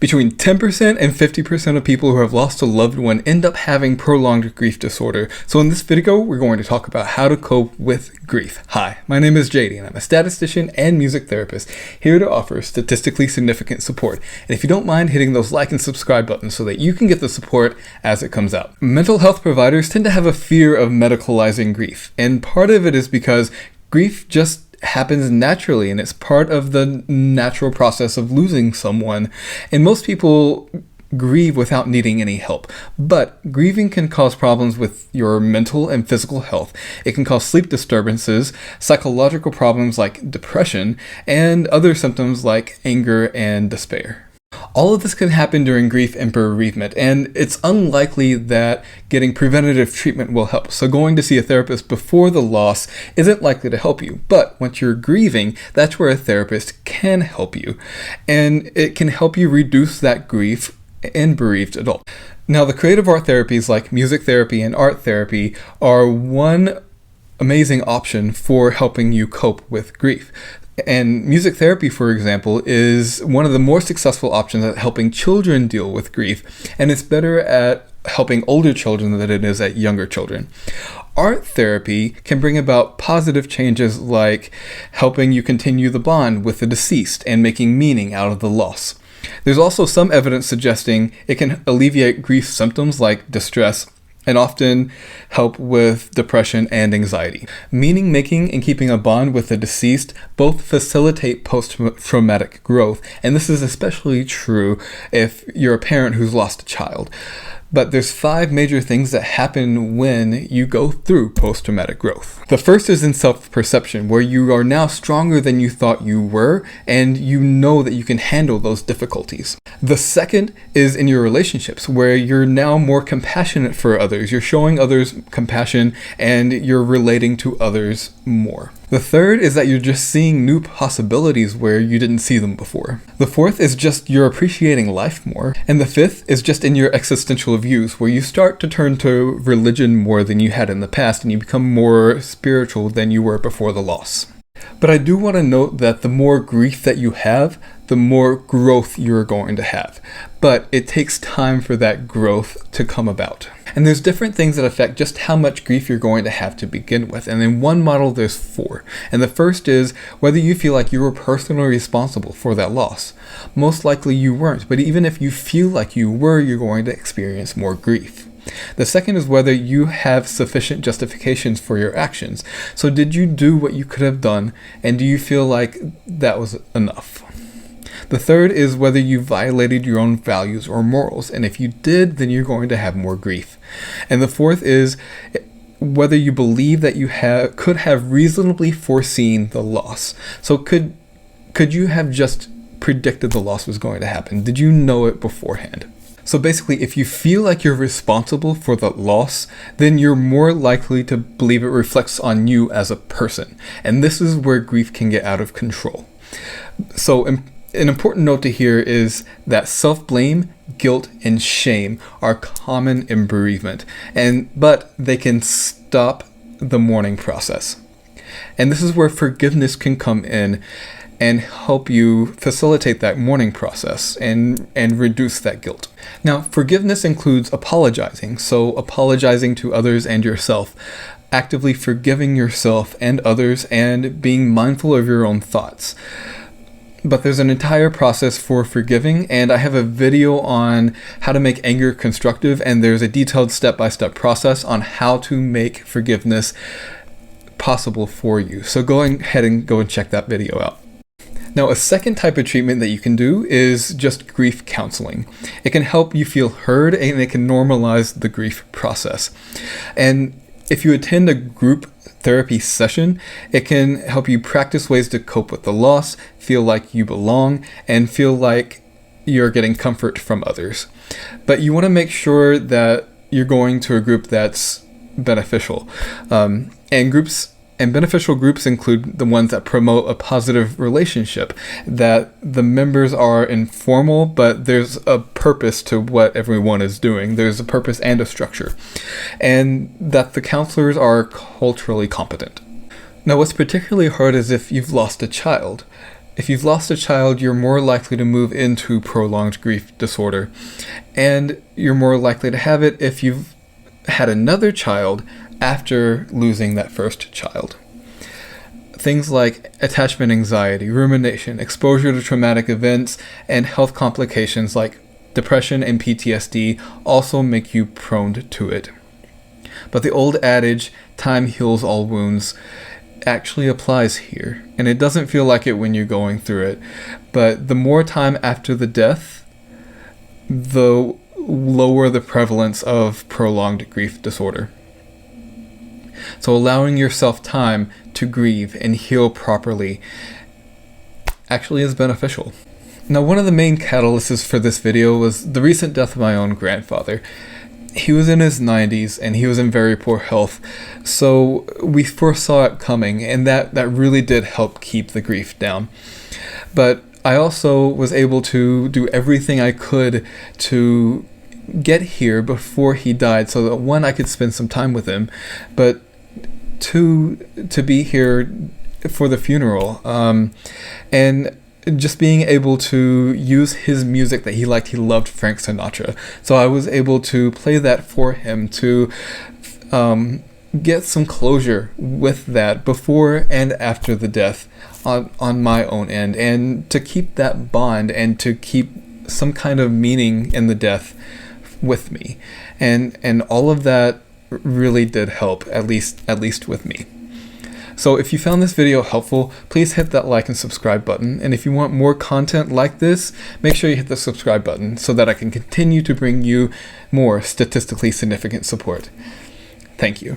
Between 10% and 50% of people who have lost a loved one end up having prolonged grief disorder. So in this video, we're going to talk about how to cope with grief. Hi, my name is JD and I'm a statistician and music therapist here to offer statistically significant support. And if you don't mind hitting those like and subscribe buttons so that you can get the support as it comes out. Mental health providers tend to have a fear of medicalizing grief. And part of it is because grief just happens naturally and it's part of the natural process of losing someone, and most people grieve without needing any help. But grieving can cause problems with your mental and physical health. It can cause sleep disturbances, psychological problems like depression, and other symptoms like anger and despair. All of this can happen during grief and bereavement, and it's unlikely that getting preventative treatment will help. So going to see a therapist before the loss isn't likely to help you. But once you're grieving, that's where a therapist can help you. And it can help you reduce that grief in bereaved adults. Now, the creative art therapies like music therapy and art therapy are one amazing option for helping you cope with grief. And music therapy, for example, is one of the more successful options at helping children deal with grief, and it's better at helping older children than it is at younger children. Art therapy can bring about positive changes like helping you continue the bond with the deceased and making meaning out of the loss. There's also some evidence suggesting it can alleviate grief symptoms like distress and often help with depression and anxiety. Meaning making and keeping a bond with the deceased both facilitate post-traumatic growth, and this is especially true if you're a parent who's lost a child. But there's 5 major things that happen when you go through post-traumatic growth. The first is in self-perception, where you are now stronger than you thought you were, and you know that you can handle those difficulties. The second is in your relationships, where you're now more compassionate for others. You're showing others compassion, and you're relating to others more. The third is that you're just seeing new possibilities where you didn't see them before. The fourth is just you're appreciating life more. And the fifth is just in your existential views, where you start to turn to religion more than you had in the past, and you become more spiritual than you were before the loss. But I do want to note that the more grief that you have, the more growth you're going to have. But it takes time for that growth to come about. And there's different things that affect just how much grief you're going to have to begin with. And in one model, there's 4. And the first is whether you feel like you were personally responsible for that loss. Most likely you weren't, but even if you feel like you were, you're going to experience more grief. The second is whether you have sufficient justifications for your actions. So did you do what you could have done, and do you feel like that was enough? The third is whether you violated your own values or morals, and if you did, then you're going to have more grief. And the fourth is whether you believe that you could have reasonably foreseen the loss. So could you have just predicted the loss was going to happen? Did you know it beforehand? So basically, if you feel like you're responsible for the loss, then you're more likely to believe it reflects on you as a person. And this is where grief can get out of control. So an important note to hear is that self-blame, guilt, and shame are common in bereavement, but they can stop the mourning process. And this is where forgiveness can come in and help you facilitate that mourning process and reduce that guilt. Now, forgiveness includes apologizing, so apologizing to others and yourself, actively forgiving yourself and others, and being mindful of your own thoughts. But there's an entire process for forgiving, and I have a video on how to make anger constructive, and there's a detailed step-by-step process on how to make forgiveness possible for you. So go ahead and check that video out. Now, a second type of treatment that you can do is just grief counseling. It can help you feel heard, and it can normalize the grief process. And if you attend a group therapy session, it can help you practice ways to cope with the loss, feel like you belong, and feel like you're getting comfort from others. But you want to make sure that you're going to a group that's beneficial. And beneficial groups include the ones that promote a positive relationship, that the members are informal, but there's a purpose to what everyone is doing. There's a purpose and a structure. And that the counselors are culturally competent. Now, what's particularly hard is if you've lost a child. If you've lost a child, you're more likely to move into prolonged grief disorder, and you're more likely to have it if you've had another child after losing that first child. Things like attachment anxiety, rumination, exposure to traumatic events, and health complications like depression and PTSD also make you prone to it. But the old adage, time heals all wounds, actually applies here. And it doesn't feel like it when you're going through it. But the more time after the death, the lower the prevalence of prolonged grief disorder. So allowing yourself time to grieve and heal properly actually is beneficial. Now, one of the main catalysts for this video was the recent death of my own grandfather. He was in his 90s and he was in very poor health, so we foresaw it coming, and that really did help keep the grief down. But I also was able to do everything I could to get here before he died, so that one, I could spend some time with him, but two, to be here for the funeral, and just being able to use his music that he liked. He loved Frank Sinatra, so I was able to play that for him to get some closure with that before and after the death on my own end, and to keep that bond and to keep some kind of meaning in the death with me, and all of that really did help, at least with me. So if you found this video helpful, please hit that like and subscribe button. And if you want more content like this, make sure you hit the subscribe button so that I can continue to bring you more statistically significant support. Thank you.